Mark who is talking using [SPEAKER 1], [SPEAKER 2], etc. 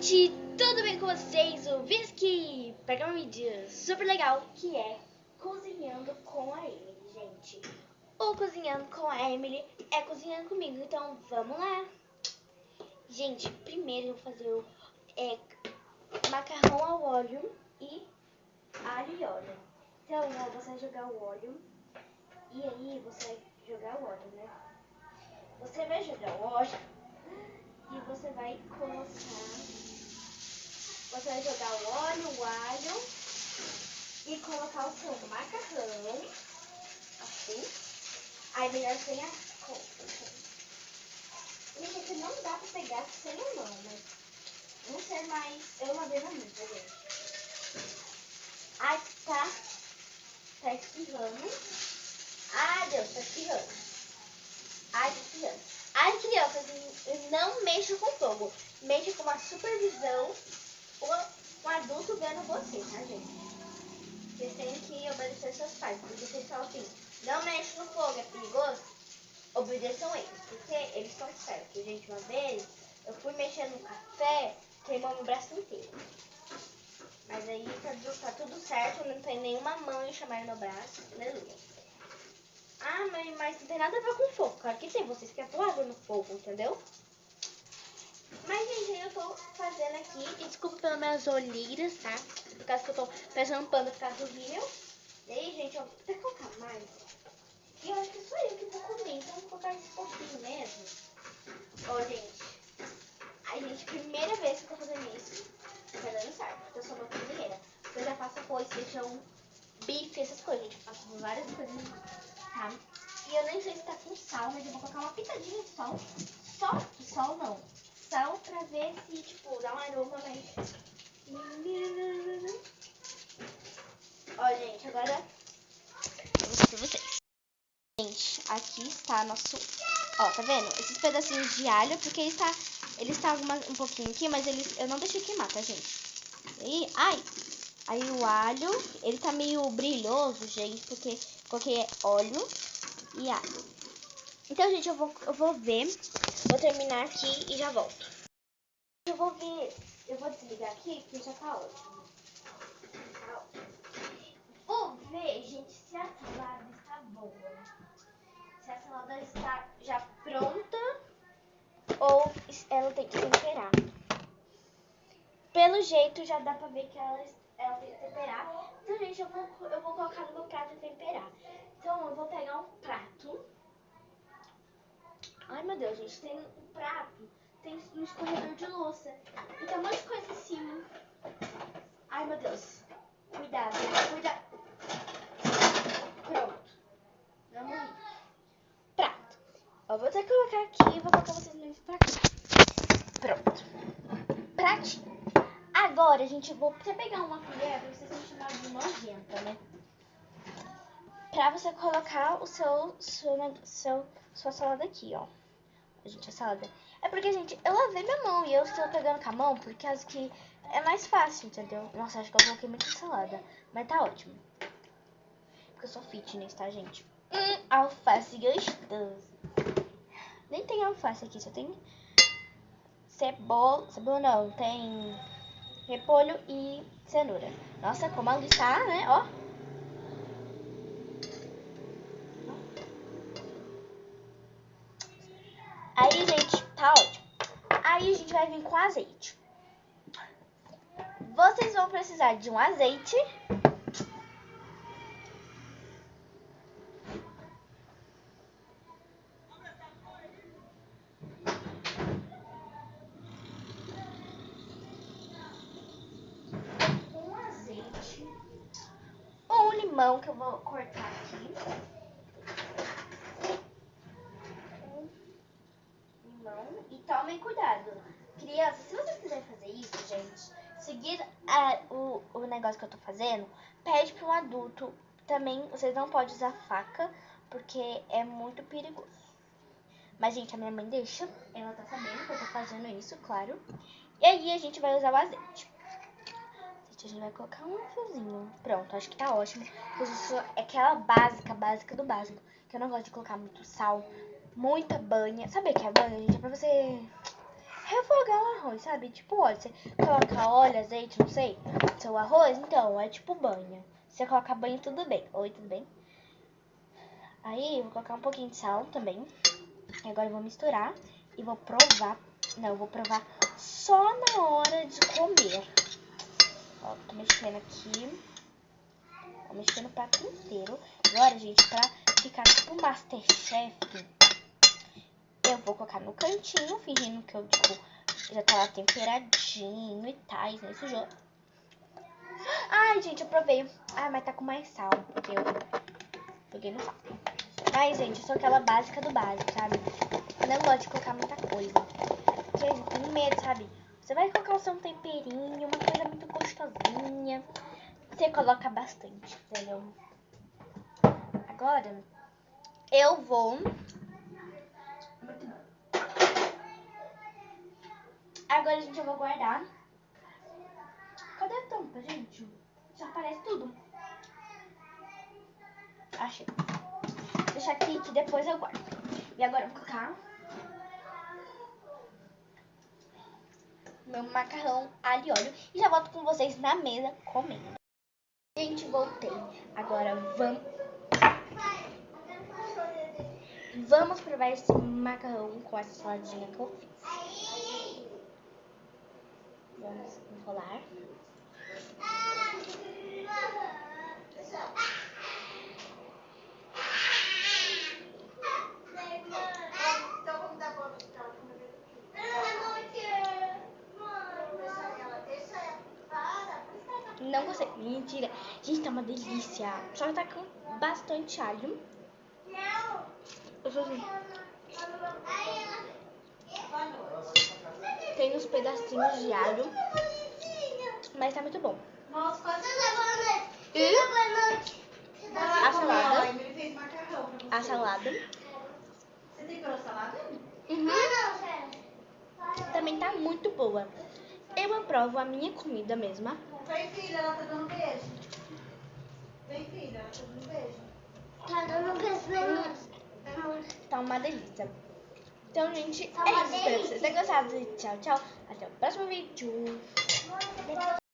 [SPEAKER 1] gente, tudo bem com vocês? O Visky pega um vídeo super legal que é Cozinhando com a Emily, gente. O Cozinhando com a Emily é cozinhando comigo, então vamos lá. Gente, primeiro eu vou fazer o macarrão ao óleo e alho e óleo. Então, você vai jogar o óleo e aí você vai jogar o óleo, né? Você vai jogar o óleo e você vai colocar... Você vai jogar o óleo, o alho e colocar o seu macarrão, assim. Aí melhor sem a conta. Gente, aqui não dá pra pegar sem a mão, mas não sei mais. Eu lavei na mesa, gente. Ai, tá espirrando. Ai, Deus, tá espirrando. Ai, tá espirrando. Ai, crianças, não mexa com fogo. Mexa com uma supervisão ou um adulto vendo você, tá, gente? Vocês têm que obedecer seus pais, porque vocês falam assim, não mexe no fogo, é perigoso. Obedeçam eles, porque eles estão certos. Gente, uma vez eu fui mexer no café, queimou meu braço inteiro. Mas aí tá tudo certo, não tem nenhuma mão em chamar meu braço, aleluia. Ah, mas não tem nada a ver com fogo, claro que tem, vocês querem pôr água no fogo, entendeu? Mas, gente, aí eu tô fazendo aqui, desculpa pelas minhas olheiras, tá? Por causa que eu tô pesando pano por causa do rímel. E aí, gente, eu vou até colocar mais. E eu acho que sou eu que vou comer, então eu vou colocar esse pouquinho mesmo. Ó, gente. Ai, gente, primeira vez que eu tô fazendo isso. Tá dando certo, porque eu sou uma cozinheira. Eu já faço arroz, feijão, bife, essas coisas, gente. Eu faço várias coisas, tá? E eu nem sei se tá com sal, mas eu vou colocar uma pitadinha de sal. Sal não. Sal pra ver se, tipo, dá um aroma mais... Ó, gente, agora eu vou mostrar pra vocês. Gente, aqui está nosso... Ó, tá vendo? Esses pedacinhos de alho, porque ele está um pouquinho aqui, mas eu não deixei queimar, tá, gente? E, aí o alho, ele tá meio brilhoso, gente, porque coloquei óleo e alho. Então, gente, eu vou ver, vou terminar aqui e já volto. Eu vou desligar aqui, porque já tá ótimo. Vou ver, gente, se a salada está boa. Se a salada está já pronta ou ela tem que temperar. Pelo jeito já dá pra ver que ela tem que temperar. Então, gente, eu vou colocar no meu prato e temperar. Então, eu vou pegar um prato. Ai, meu Deus, gente, tem um prato, tem um escorredor de louça e tem um monte de coisa em cima. Ai, meu Deus. Cuidado. Pronto. Vamos ir. Prato. Eu vou até colocar aqui e vou colocar vocês no prato. Pronto. Pratinho. Agora, gente, eu vou até pegar uma colher pra vocês não chamarem de nojenta, né? Pra você colocar sua salada aqui, ó. Gente, a salada. É porque, gente, eu lavei minha mão e eu estou pegando com a mão por causa que é mais fácil, entendeu? Nossa, acho que eu coloquei muita salada. Mas tá ótimo. Porque eu sou fitness, tá, gente? Alface gostoso. Nem tem alface aqui, só tem cebola. Cebola não, tem repolho e cenoura. Nossa, como ela está, né? Ó. Aí, gente, tá ótimo. Aí a gente vai vir com azeite. Vocês vão precisar de um azeite. Um limão que eu vou cortar aqui. Um limão. E tomem cuidado. Crianças, se vocês quiserem fazer isso, gente, seguir o negócio que eu tô fazendo, pede para um adulto. Também vocês não podem usar faca, porque é muito perigoso. Mas, gente, a minha mãe deixa. Ela tá sabendo que eu tô fazendo isso, claro. E aí a gente vai usar o azeite. A gente vai colocar um fiozinho. Pronto, acho que tá ótimo. Isso é aquela básica do básico. Que eu não gosto de colocar muito sal, muita banha. Sabe o que é banha, gente? É pra você refogar o arroz, sabe? Tipo óleo. Você coloca óleo, azeite, não sei. Seu arroz, então, é tipo banho. Você coloca banho, tudo bem. Oi, tudo bem? Aí, eu vou colocar um pouquinho de sal também. E agora eu vou misturar e vou provar. Não, eu vou provar só na hora de comer. Ó, tô mexendo aqui. Vou mexer no prato inteiro. Agora, gente, pra ficar tipo um Masterchef, eu vou colocar no cantinho, fingindo que eu, tipo, já tá lá temperadinho e tal, né? Sujou. Ai, gente, eu provei. Ah, mas tá com mais sal, porque eu joguei no sal. Mas, gente, eu sou aquela básica do básico, sabe? Eu não gosto de colocar muita coisa. Gente, eu tenho medo, sabe? Você vai colocar o seu temperinho, uma coisa muito gostosinha. Você coloca bastante, entendeu? Agora, eu vou... Agora, gente, eu vou guardar. Cadê a tampa, gente? Já aparece tudo. Achei. Deixa aqui que depois eu guardo. E agora eu vou colocar meu macarrão alho e óleo. E já volto com vocês na mesa comendo. Gente, voltei. Agora vamos provar esse macarrão com essa saladinha que eu fiz. Vamos enrolar. Não gostei. Mentira. Gente, tá uma delícia. Só que tá com bastante alho. Eu sou assim. Tem uns pedacinhos de alho. Mas tá muito bom. E a salada. A salada.
[SPEAKER 2] Você temperou salada?
[SPEAKER 1] Uhum. Também tá muito boa. Eu aprovo a minha comida mesma.
[SPEAKER 2] Vem, filha, ela tá dando beijo. Vem, filha, ela tá dando beijo.
[SPEAKER 1] Tá dando beijo. Tá uma delícia. Então, gente, é isso. Espero que vocês tenham gostado. Tchau, tchau. Até o próximo vídeo.